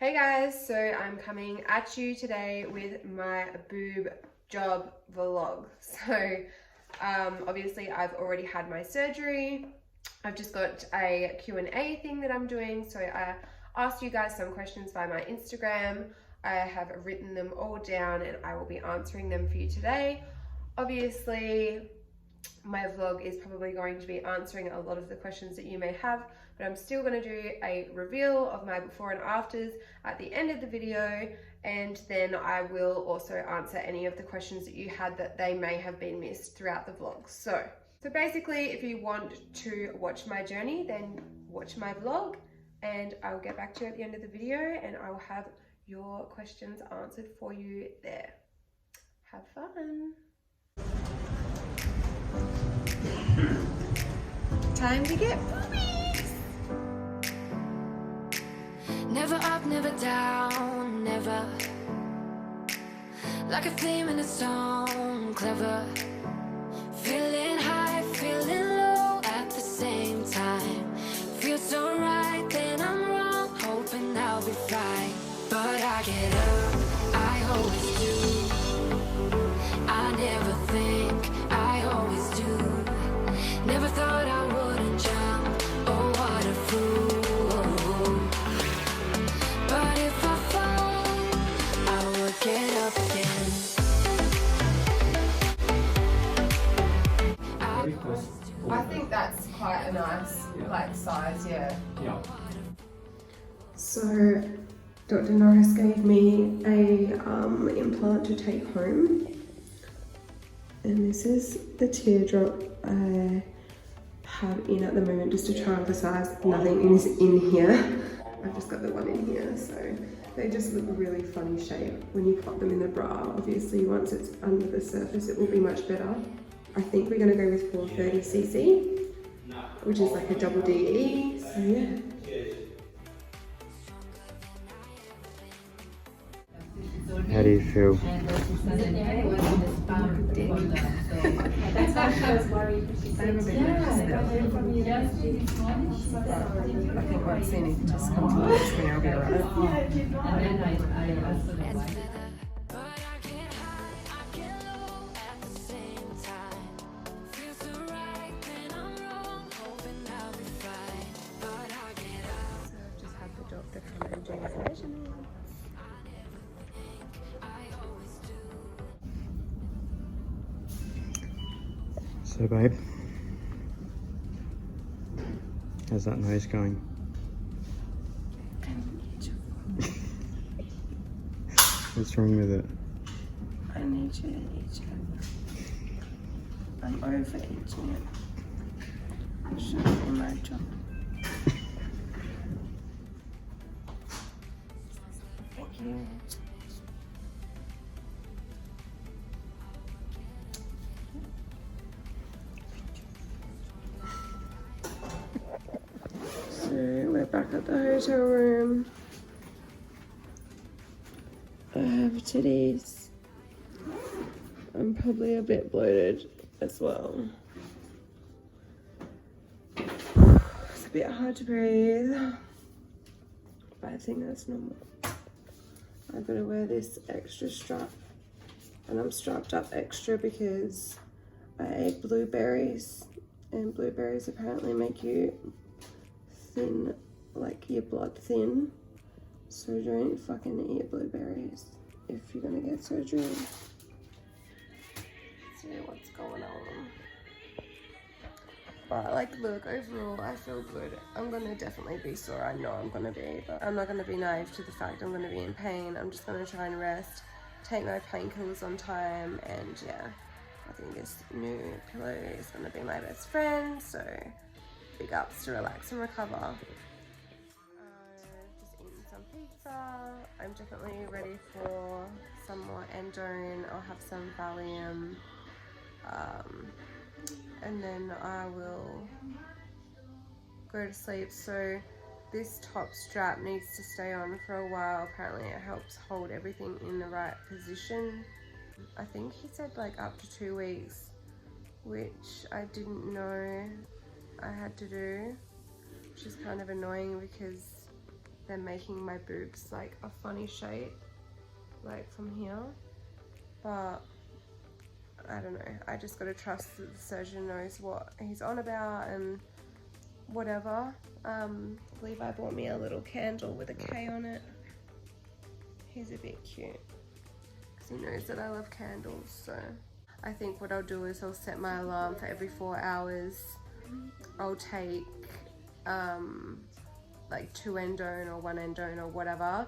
Hey guys, so I'm coming at you today with my boob job vlog. So obviously I've already had my surgery. I've just got a Q&A thing that I'm doing. So I asked you guys some questions via my Instagram. I have written them all down and I will be answering them for you today. Obviously, my vlog is probably going to be answering a lot of the questions that you may have, but I'm still going to do a reveal of my before and afters at the end of the video, and then I will also answer any of the questions that you had that they may have been missed throughout the vlog. So basically, if you want to watch my journey, then watch my vlog and I'll get back to you at the end of the video and I will have your questions answered for you there. Have fun. Time to get boobies! Never up, never down, never. Like a flame in a song, clever. Feeling high, feeling low at the same time. Feel so right, then I'm wrong, hoping I'll be fine. But I get up, I always do. I never think, I always do. Never thought I wouldn't jump, oh what a fool. But if I fall, I will get up again. I think that's quite a nice like size, yeah. So Dr. Norris gave me a implant to take home. And this is the teardrop I have in at the moment, just to try and emphasize nothing is in here. I've just got the one in here, so they just look really funny shape when you pop them in the bra. Obviously, once it's under the surface, it will be much better. I think we're gonna go with 430cc, which is like a double DE, so yeah. How do you feel? I think once any discomfort is going to be alright. So babe, how's that nose going? What's wrong with it? I need you to eat it. I'm overeating it. Should be my job. Thank you. So we're back at the hotel room. I have titties. I'm probably a bit bloated as well. It's a bit hard to breathe, but I think that's normal. I've got to wear this extra strap, and I'm strapped up extra because I ate blueberries, and blueberries apparently make you thin, like your blood thin. So don't fucking eat blueberries if you're gonna get surgery. See what's going on. But like, look, overall I feel good. I'm gonna definitely be sore, I know I'm gonna be, but I'm not gonna be naive to the fact I'm gonna be in pain. I'm just gonna try and rest, take my painkillers on time, and yeah, I think this new pillow is gonna be my best friend, so big ups to relax and recover. Some pizza. I'm definitely ready for some more endone. I'll have some Valium, and then I will go to sleep. So this top strap needs to stay on for a while. Apparently it helps hold everything in the right position. I think he said like up to 2 weeks, which I didn't know I had to do, which is kind of annoying because they're making my boobs like a funny shape, like from here. But I don't know, I just gotta trust that the surgeon knows what he's on about and whatever. Levi bought me a little candle with a K on it. He's a bit cute because he knows that I love candles. So I think what I'll do is I'll set my alarm for every 4 hours. I'll take like 2 endone or 1 endone or whatever,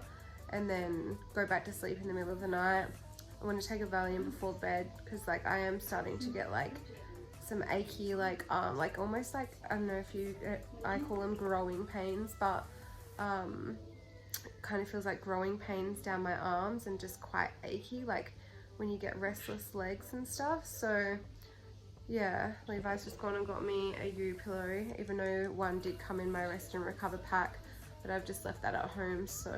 and then go back to sleep in the middle of the night. I want to take a Valium before bed because like I am starting to get like some achy like almost like, I don't know if you, I call them growing pains, but kind of feels like growing pains down my arms and just quite achy, like when you get restless legs and stuff. So yeah, Levi's just gone and got me a U pillow, even though one did come in my rest and recover pack, but I've just left that at home. So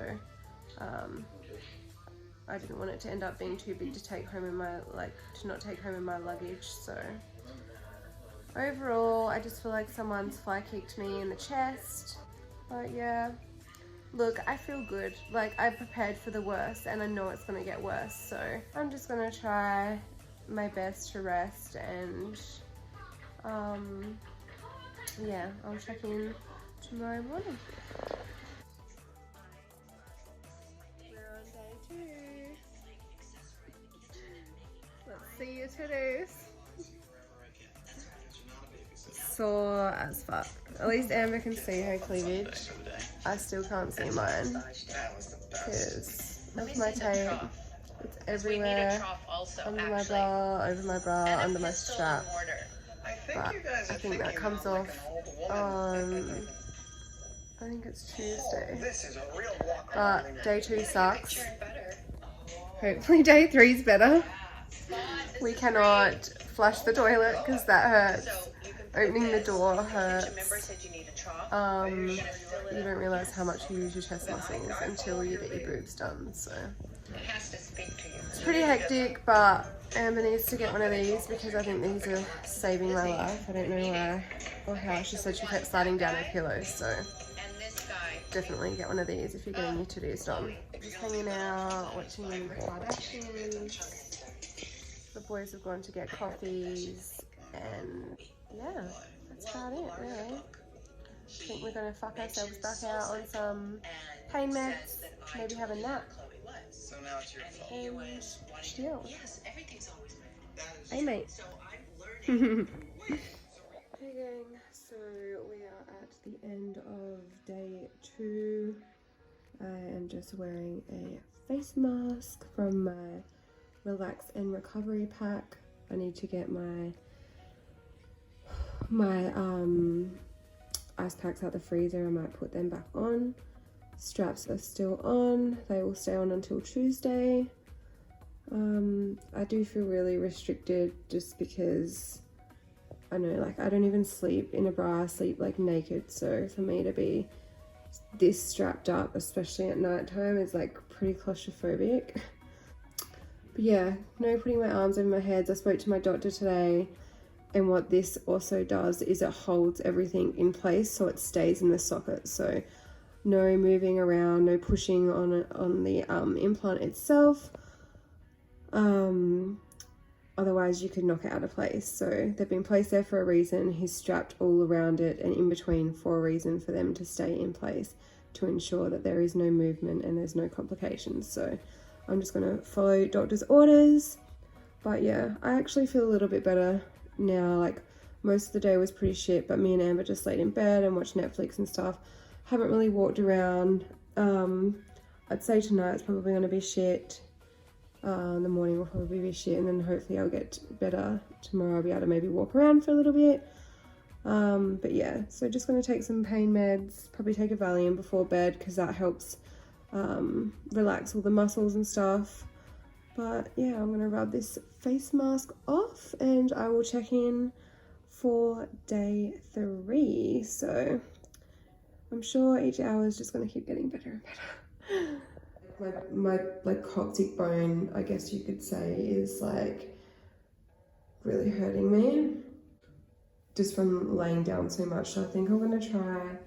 I didn't want it to end up being too big to take home in my, to not take home in my luggage. So overall, I just feel like someone's fly kicked me in the chest. But yeah, look, I feel good. Like, I've prepared for the worst and I know it's gonna get worse. So I'm just gonna try my best to rest, and yeah, I'll check in tomorrow morning. We're on day 2. Let's see your titties. Sore as fuck. At least Amber can see her cleavage. I still can't see mine because of my tape. It's everywhere, under my bra, over my bra, under my strap. But I think that comes off on, I think it's Tuesday. But day 2 sucks. Hopefully day 3's better. We cannot flush the toilet because that hurts. Opening the door hurts. You don't realise how much you use your chest muscles until you get your boobs done. So it's pretty hectic, but Amber needs to get one of these because I think these are saving my life. I don't know why or how. She said she kept sliding down her pillows, so definitely get one of these if you're getting your to-dos done. Just hanging out, watching the Kardashians. The boys have gone to get coffees, and yeah, that's about it really. I think we're going to fuck ourselves back out on some pain meds, maybe have a nap, and chill. Hey mate. Hey gang, so we are at the end of day 2. I am just wearing a face mask from my Relax and Recovery pack. I need to get my ice packs out the freezer. I might put them back on. Straps are still on. They will stay on until Tuesday. I do feel really restricted just because I know, like, I don't even sleep in a bra. I sleep like naked, so for me to be this strapped up, especially at night time, is like pretty claustrophobic. But yeah, no putting my arms over my head. I spoke to my doctor today, and what this also does is it holds everything in place so it stays in the socket. So no moving around, no pushing on the implant itself. Otherwise you could knock it out of place. So they've been placed there for a reason. He's strapped all around it and in between for a reason, for them to stay in place to ensure that there is no movement and there's no complications. So I'm just going to follow doctor's orders. But yeah, I actually feel a little bit better now. Like, most of the day was pretty shit, but me and Amber just laid in bed and watched Netflix and stuff. Haven't really walked around. I'd say tonight's probably going to be shit. The morning will probably be shit, and then hopefully I'll get better tomorrow. I'll be able to maybe walk around for a little bit. But yeah, so just going to take some pain meds, probably take a Valium before bed because that helps relax all the muscles and stuff. But yeah, I'm going to rub this face mask off and I will check in for day 3. So I'm sure each hour is just going to keep getting better and better. My like coccyx bone, I guess you could say, is like really hurting me just from laying down so much. So I think I'm going to try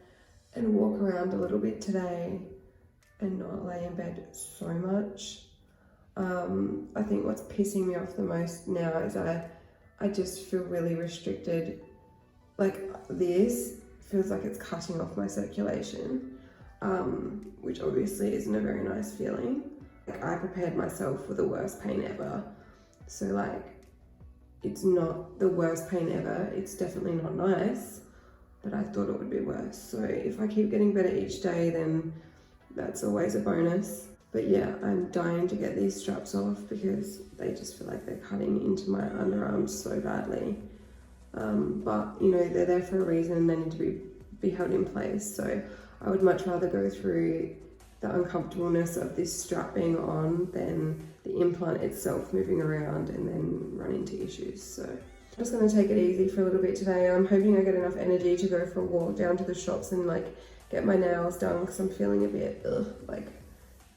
and walk around a little bit today. and not lay in bed so much. I think what's pissing me off the most now is I just feel really restricted. Like this feels like it's cutting off my circulation, which obviously isn't a very nice feeling. Like I prepared myself for the worst pain ever. So like, it's not the worst pain ever. It's definitely not nice, but I thought it would be worse. So if I keep getting better each day, then that's always a bonus. But yeah, I'm dying to get these straps off because they just feel like they're cutting into my underarms so badly. But you know, they're there for a reason. They need to be held in place. So I would much rather go through the uncomfortableness of this strap being on than the implant itself moving around and then run into issues. So I'm just gonna take it easy for a little bit today. I'm hoping I get enough energy to go for a walk down to the shops and like get my nails done because I'm feeling a bit like,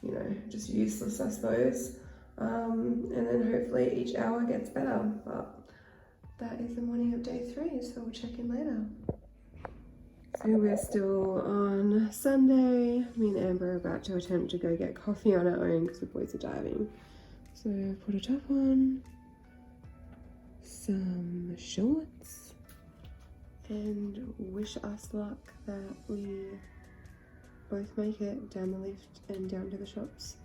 you know, just useless, I suppose. And then hopefully each hour gets better. But that is the morning of day 3, so we'll check in later. So we're still on Sunday. Me and Amber are about to attempt to go get coffee on our own because the boys are diving. So I've put a top on, some shorts, and wish us luck that we both make it down the lift and down to the shops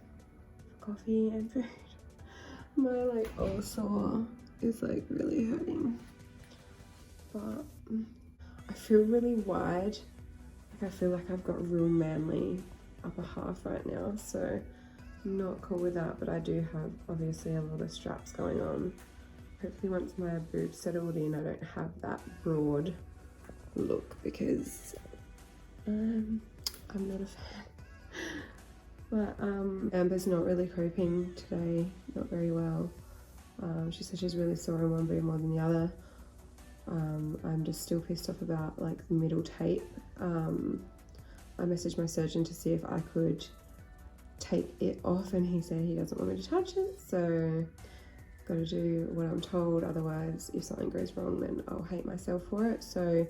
for coffee and food. My like all sore is like really hurting, but I feel really wide. Like I feel like I've got real manly upper half right now, so I'm not cool with that. But I do have obviously a lot of straps going on. Hopefully once my boobs settled in, I don't have that broad look because I'm not a fan. But Amber's not really coping today, not very well. She said she's really sore in one boob more than the other. I'm just still pissed off about like the middle tape. I messaged my surgeon to see if I could take it off and he said he doesn't want me to touch it, so got to do what I'm told, otherwise if something goes wrong then I'll hate myself for it. So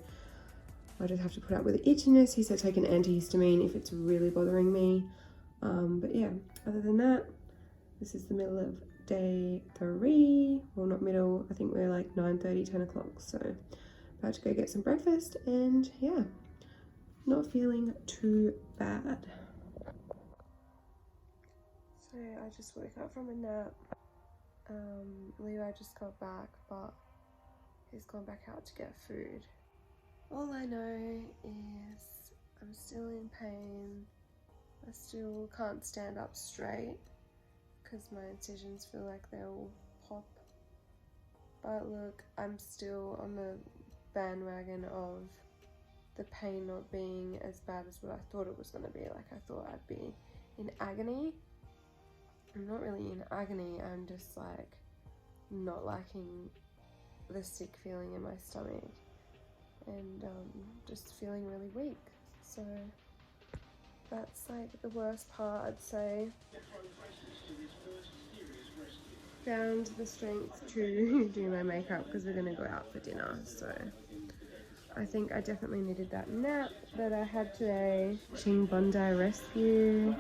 I just have to put up with the itchiness. He said take an antihistamine if it's really bothering me. But yeah, other than that, this is the middle of day 3. Well, not middle, I think we're like 9:30, 10 o'clock. So about to go get some breakfast and yeah, not feeling too bad. So I just woke up from a nap. Levi just got back, but he's gone back out to get food. All I know is I'm still in pain. I still can't stand up straight because my incisions feel like they'll pop. But look, I'm still on the bandwagon of the pain not being as bad as what I thought it was going to be. Like I thought I'd be in agony. I'm not really in agony, I'm just like not liking the sick feeling in my stomach and just feeling really weak. So that's like the worst part, I'd say. Found the strength to do my makeup because we're going to go out for dinner, so I think I definitely needed that nap that I had today. Watching Bondi Rescue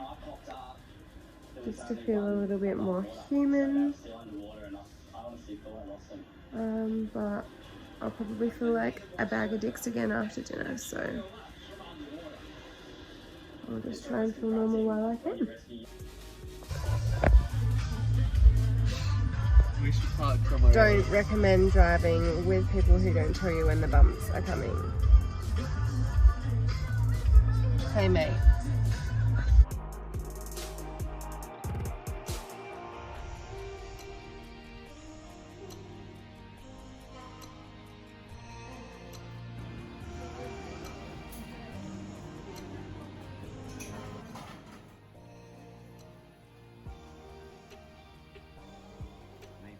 just to feel a little bit more human, but I'll probably feel like a bag of dicks again after dinner, so I'll just try and feel normal while I can. Don't recommend driving with people who don't tell you when the bumps are coming. Hey mate.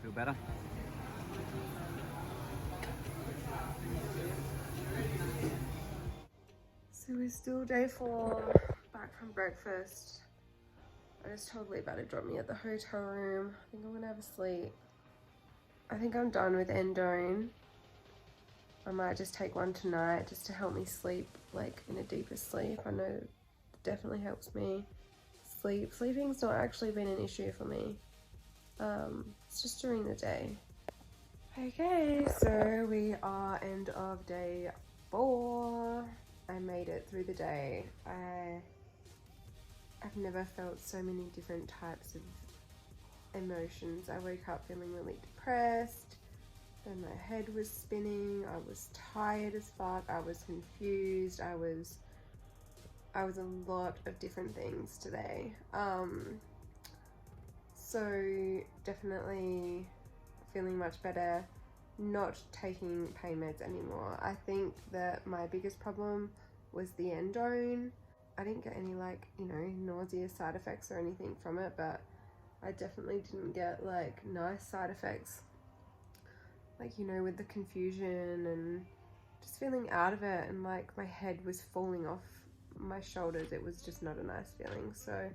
Feel better? So we're still day 4, back from breakfast. I just told Lee about to drop me at the hotel room. I think I'm gonna have a sleep. I think I'm done with endone. I might just take one tonight just to help me sleep like in a deeper sleep. I know it definitely helps me. Sleeping's not actually been an issue for me. It's just during the day. Okay, so we are end of day 4. I made it through the day. I've never felt so many different types of emotions. I woke up feeling really depressed, then my head was spinning, I was tired as fuck, I was confused, I was a lot of different things today. So definitely feeling much better, not taking pain meds anymore. I think that my biggest problem was the endone. I didn't get any like, you know, nausea side effects or anything from it, but I definitely didn't get like nice side effects, like, you know, with the confusion and just feeling out of it, and like my head was falling off my shoulders. It was just not a nice feeling. So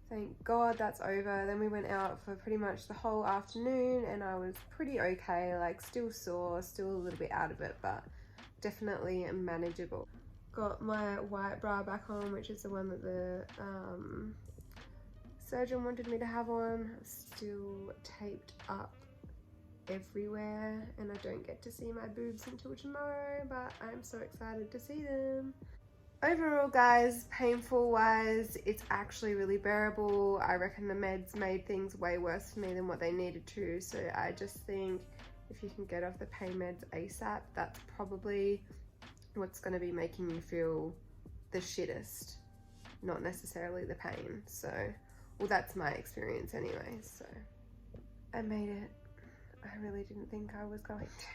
thank God that's over. Then we went out for pretty much the whole afternoon and I was pretty okay, like still sore, still a little bit out of it, but definitely manageable. Got my white bra back on, which is the one that the surgeon wanted me to have on. Still taped up everywhere and I don't get to see my boobs until tomorrow, but I'm so excited to see them. Overall, guys, painful wise, it's actually really bearable. I reckon the meds made things way worse for me than what they needed to, so I just think if you can get off the pain meds ASAP, that's probably what's going to be making you feel the shittest, not necessarily the pain. So, well, that's my experience anyway. So I made it. I really didn't think I was going to.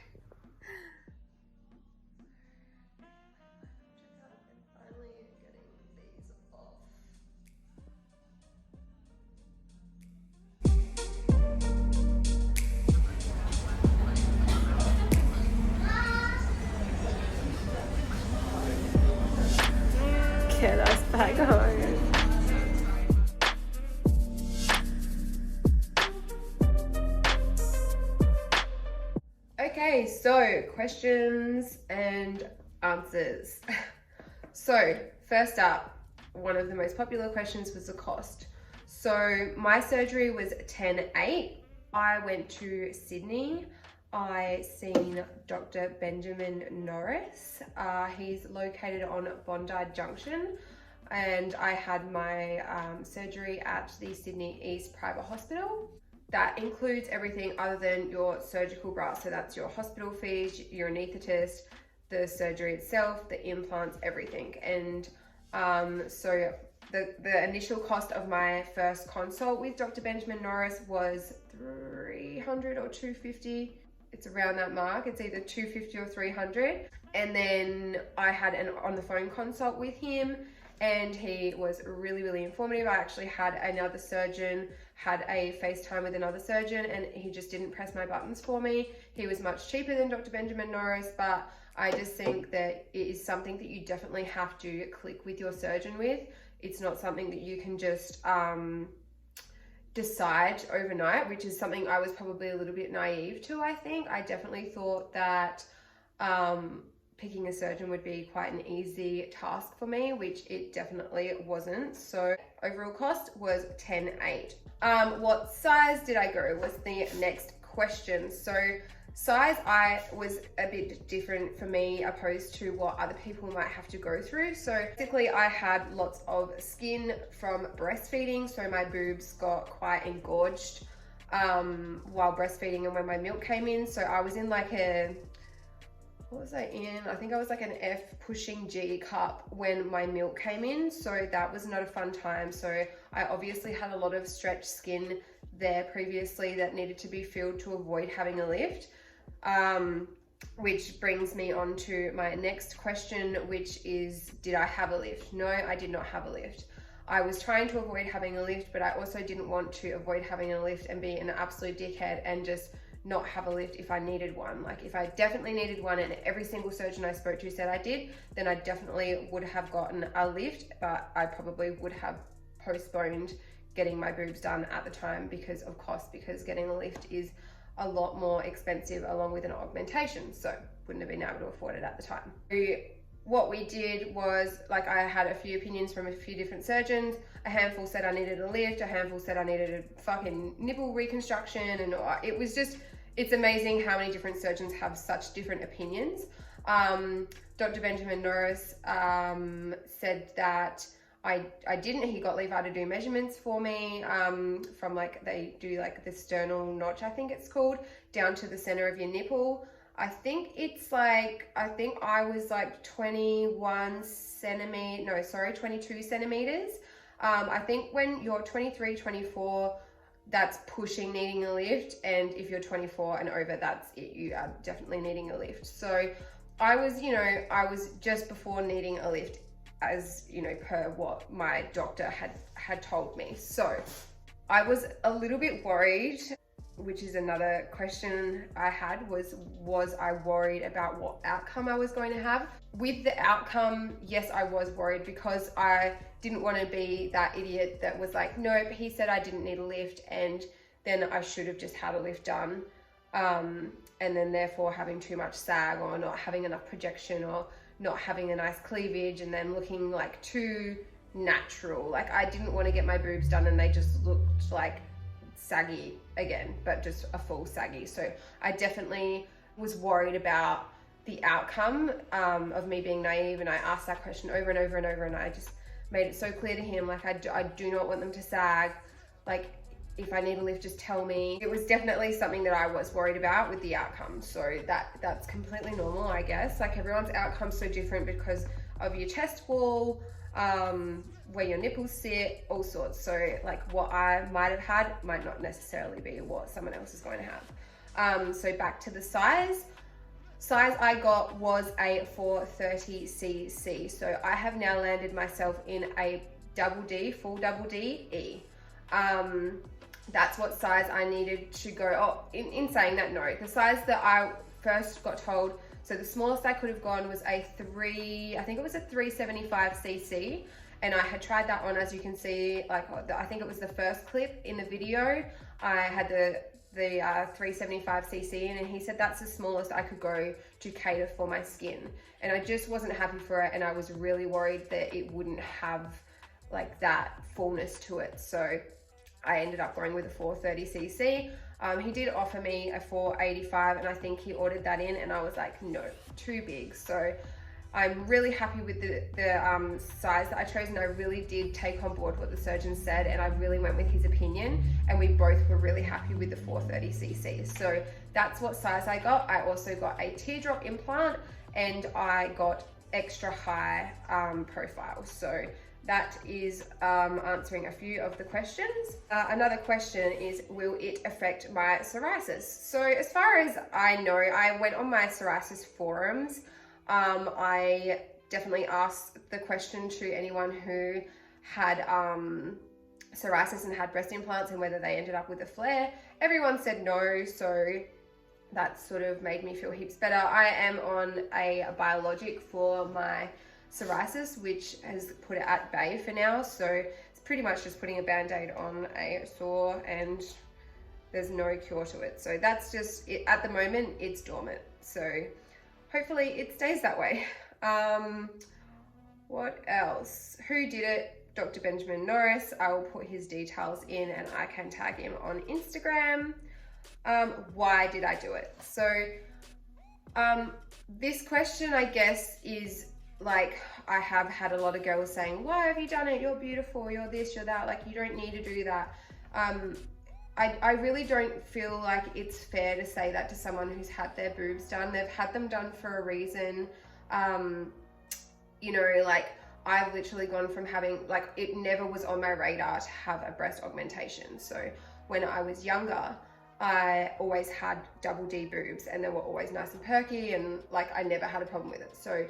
Get us back home. Okay, so questions and answers. So first up, one of the most popular questions was the cost. So my surgery was 10.8. I went to Sydney. I seen Dr. Benjamin Norris. He's located on Bondi junction, and I had my surgery at the Sydney East Private Hospital. That includes everything other than your surgical bra. So that's your hospital fees, your anaesthetist, the surgery itself, the implants, everything. And so the initial cost of my first consult with Dr. Benjamin Norris was $300 or $250. It's around that mark. It's either $250 or $300. And then I had an on the phone consult with him and he was really, really informative. I actually had another surgeon, had a FaceTime with another surgeon, and he just didn't press my buttons for me. He was much cheaper than Dr. Benjamin Norris, but I just think that it is something that you definitely have to click with your surgeon with. It's not something that you can just decide overnight, which is something I was probably a little bit naive to, I think. I definitely thought that picking a surgeon would be quite an easy task for me, which it definitely wasn't. So overall cost was 10.8. What size did I go was the next question. So size was a bit different for me opposed to what other people might have to go through. So basically I had lots of skin from breastfeeding, so my boobs got quite engorged while breastfeeding and when my milk came in. So I was in like a, what was I in? I think I was like an F pushing G cup when my milk came in. So that was not a fun time. So I obviously had a lot of stretched skin there previously that needed to be filled to avoid having a lift. Which brings me on to my next question, which is, did I have a lift? No, I did not have a lift. I was trying to avoid having a lift, but I also didn't want to avoid having a lift and be an absolute dickhead and just not have a lift if I needed one. Like if I definitely needed one and every single surgeon I spoke to said I did, then I definitely would have gotten a lift, but I probably would have postponed getting my boobs done at the time because of cost, because getting a lift is a lot more expensive along with an augmentation, so wouldn't have been able to afford it at the time. what we did was, like, I had a few opinions from a few different surgeons. A handful said I needed a lift, a handful said I needed a fucking nipple reconstruction, and it was just, it's amazing how many different surgeons have such different opinions. Dr. Benjamin Norris said that I didn't. He got Levi to do measurements for me from, like, they do like the sternal notch, I think it's called, down to the center of your nipple. I think it's like, I think I was like 22 centimeters. I think when you're 23, 24, that's pushing needing a lift, and if you're 24 and over, that's it, you are definitely needing a lift. So I was, you know, I was just before needing a lift, as you know, per what my doctor had told me. So I was a little bit worried, which is another question I had, was I worried about what outcome I was going to have? With the outcome, yes, I was worried, because I didn't want to be that idiot that was like, nope, he said I didn't need a lift, and then I should have just had a lift done. And then therefore having too much sag, or not having enough projection, or not having a nice cleavage, and then looking like too natural. Like, I didn't want to get my boobs done and they just looked like saggy again, but just a full saggy. So I definitely was worried about the outcome of me being naive, and I asked that question over and over and over, and I just made it so clear to him, like, I do not want them to sag. Like, if I need a lift, just tell me. It was definitely something that I was worried about with the outcome. So that's completely normal, I guess. Like, everyone's outcome's so different because of your chest wall, where your nipples sit, all sorts. So like, what I might have had might not necessarily be what someone else is going to have. So back to the size I got was a 430cc. So I have now landed myself in a full double D E. That's what size I needed to go. Oh, in saying that, no, the size that I first got told, so the smallest I could have gone was I think it was a 375cc, and I had tried that on, as you can see, like, I think it was the first clip in the video. I had the 375cc in, and he said that's the smallest I could go to cater for my skin, and I just wasn't happy for it, and I was really worried that it wouldn't have like that fullness to it. So I ended up going with a 430cc. He did offer me a 485, and I think he ordered that in, and I was like, no, too big. So I'm really happy with the size that I chose, and I really did take on board what the surgeon said, and I really went with his opinion, and we both were really happy with the 430cc. So that's what size I got. I also got a teardrop implant, and I got extra high profile. So that is answering a few of the questions. Another question is, will it affect my psoriasis? So as far as I know, I went on my psoriasis forums. I definitely asked the question to anyone who had psoriasis and had breast implants, and whether they ended up with a flare. Everyone said no, so that sort of made me feel heaps better. I am on a biologic for my psoriasis, which has put it at bay for now. So it's pretty much just putting a band-aid on a sore, and there's no cure to it. So that's just it. At the moment, it's dormant. So hopefully it stays that way. What else? Who did it? Dr. Benjamin Norris. I will put his details in, and I can tag him on Instagram. Why did I do it? So this question, I guess, is like, I have had a lot of girls saying, why have you done it? You're beautiful, you're this, you're that, like, you don't need to do that. I really don't feel like it's fair to say that to someone who's had their boobs done. They've had them done for a reason. You know, like, I've literally gone from having, like, it never was on my radar to have a breast augmentation. So when I was younger, I always had double D boobs, and they were always nice and perky, and like, I never had a problem with it. So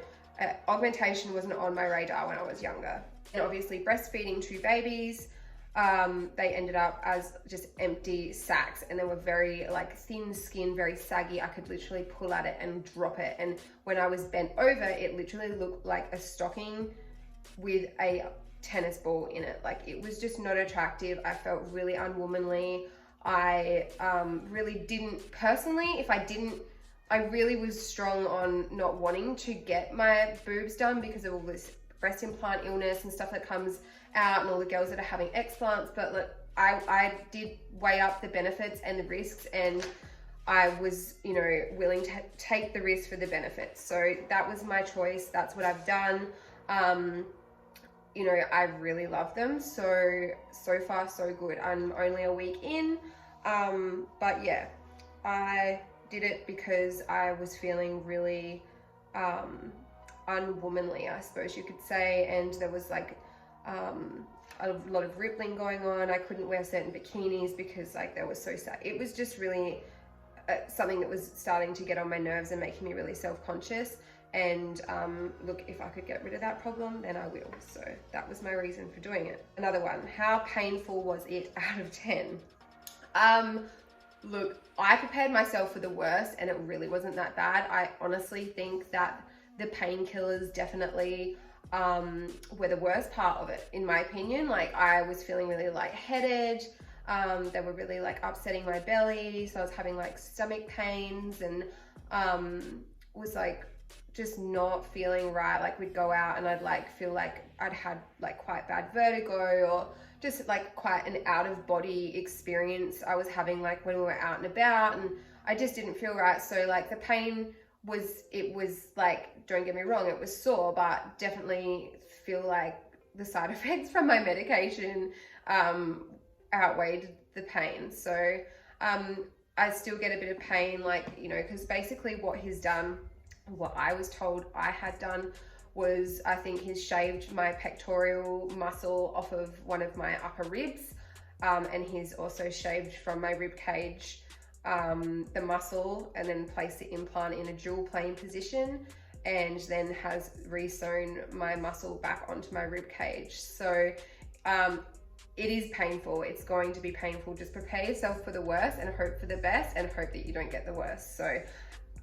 augmentation wasn't on my radar when I was younger. And obviously breastfeeding 2 babies, they ended up as just empty sacs, and they were very like thin skin, very saggy. I could literally pull at it and drop it, and when I was bent over, it literally looked like a stocking with a tennis ball in it. Like, it was just not attractive. I felt really unwomanly. I really didn't, personally, if I didn't I really was strong on not wanting to get my boobs done because of all this breast implant illness and stuff that comes out and all the girls that are having explants. But look, I did weigh up the benefits and the risks, and I was, you know, willing to take the risk for the benefits. So that was my choice. That's what I've done. You know, I really love them. So far so good. I'm only a week in. But yeah, I did it because I was feeling really unwomanly, I suppose you could say, and there was like a lot of rippling going on. I couldn't wear certain bikinis because like they were so sad. It was just really something that was starting to get on my nerves and making me really self-conscious. And look, if I could get rid of that problem, then I will. So that was my reason for doing it. Another one, how painful was it out of 10? Look, I prepared myself for the worst and it really wasn't that bad. I honestly think that the painkillers definitely were the worst part of it, in my opinion. Like, I was feeling really lightheaded. They were really like upsetting my belly. So I was having like stomach pains and was like just not feeling right. Like, we'd go out and I'd like feel like I'd had like quite bad vertigo, or just like quite an out of body experience I was having like when we were out and about, and I just didn't feel right. So like the pain was like, don't get me wrong, it was sore, but definitely feel like the side effects from my medication outweighed the pain. So I still get a bit of pain, like, you know, because basically what he's done, what I was told I had done, was I think he's shaved my pectoral muscle off of one of my upper ribs, and he's also shaved from my rib cage the muscle, and then placed the implant in a dual plane position, and then has re-sewn my muscle back onto my rib cage. So it is painful. It's going to be painful. Just prepare yourself for the worst and hope for the best, and hope that you don't get the worst. So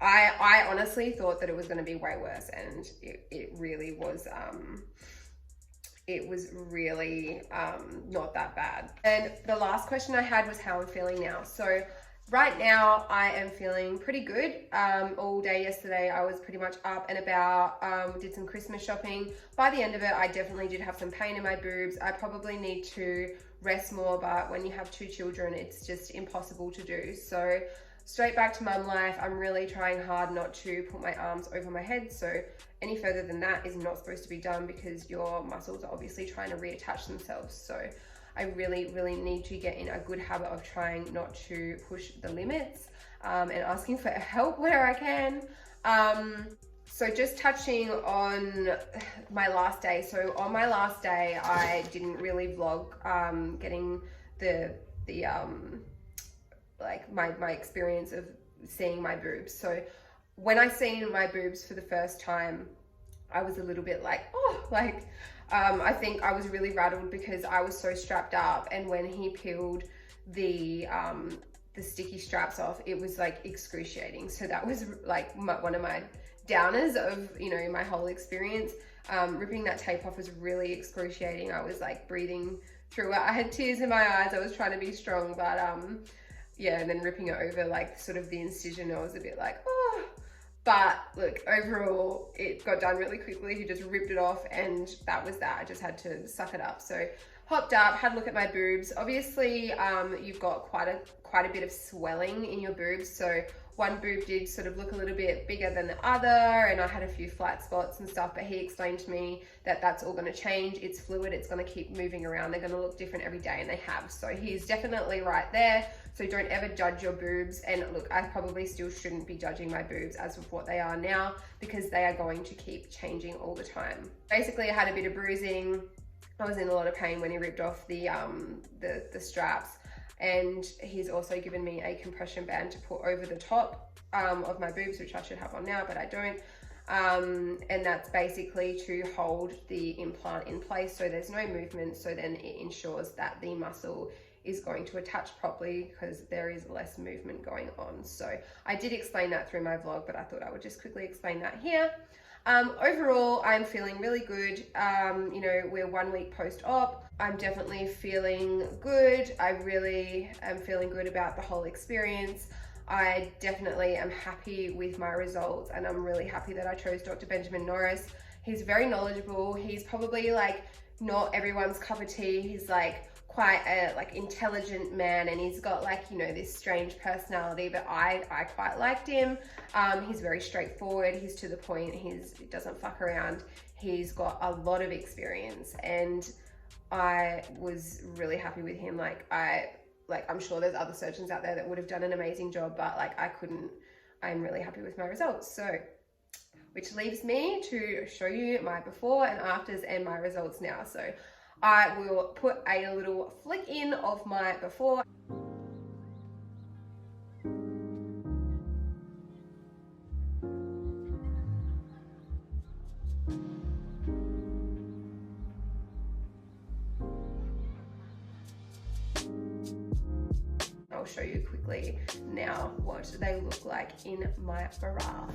I honestly thought that it was going to be way worse, and it really was, it was really not that bad. And the last question I had was how I'm feeling now. So right now I am feeling pretty good. All day yesterday I was pretty much up and about, did some Christmas shopping. By the end of it, I definitely did have some pain in my boobs. I probably need to rest more, but when you have 2 children, it's just impossible to do. So straight back to mum life. I'm really trying hard not to put my arms over my head. So any further than that is not supposed to be done, because your muscles are obviously trying to reattach themselves. So I really, really need to get in a good habit of trying not to push the limits, and asking for help where I can. So just touching on my last day. So on my last day, I didn't really vlog getting the like my experience of seeing my boobs. So when I seen my boobs for the first time, I was a little bit like, oh, like, I think I was really rattled because I was so strapped up, and when he peeled the sticky straps off, it was like excruciating. So that was like one of my downers of, you know, my whole experience. Ripping that tape off was really excruciating. I was like breathing through it. I had tears in my eyes. I was trying to be strong, but yeah, and then ripping it over like sort of the incision, I was a bit like, oh. But look, overall, it got done really quickly. He just ripped it off, and that was that. I just had to suck it up. So hopped up, had a look at my boobs. Obviously, you've got quite a bit of swelling in your boobs. So one boob did sort of look a little bit bigger than the other, and I had a few flat spots and stuff, but he explained to me that that's all gonna change. It's fluid, it's gonna keep moving around. They're gonna look different every day, and they have. So he's definitely right there. So don't ever judge your boobs. And look, I probably still shouldn't be judging my boobs as of what they are now, because they are going to keep changing all the time. Basically, I had a bit of bruising. I was in a lot of pain when he ripped off the straps. And he's also given me a compression band to put over the top of my boobs, which I should have on now, but I don't. And that's basically to hold the implant in place so there's no movement, so then it ensures that the muscle is going to attach properly, because there is less movement going on. So I did explain that through my vlog, but I thought I would just quickly explain that here. Overall, I'm feeling really good. You know, we're 1 week post-op. I'm definitely feeling good. I really am feeling good about the whole experience. I definitely am happy with my results, and I'm really happy that I chose Dr. Benjamin Norris. He's very knowledgeable. He's probably like not everyone's cup of tea. He's like quite a like intelligent man, and he's got like, you know, this strange personality, but I quite liked him. He's very straightforward. He's to the point. He doesn't fuck around. He's got a lot of experience, and I was really happy with him. I'm sure there's other surgeons out there that would have done an amazing job, but like I'm really happy with my results. So, which leaves me to show you my before and afters and my results now. So I will put a little flick in of my before. I'll show you quickly now what they look like in my bra.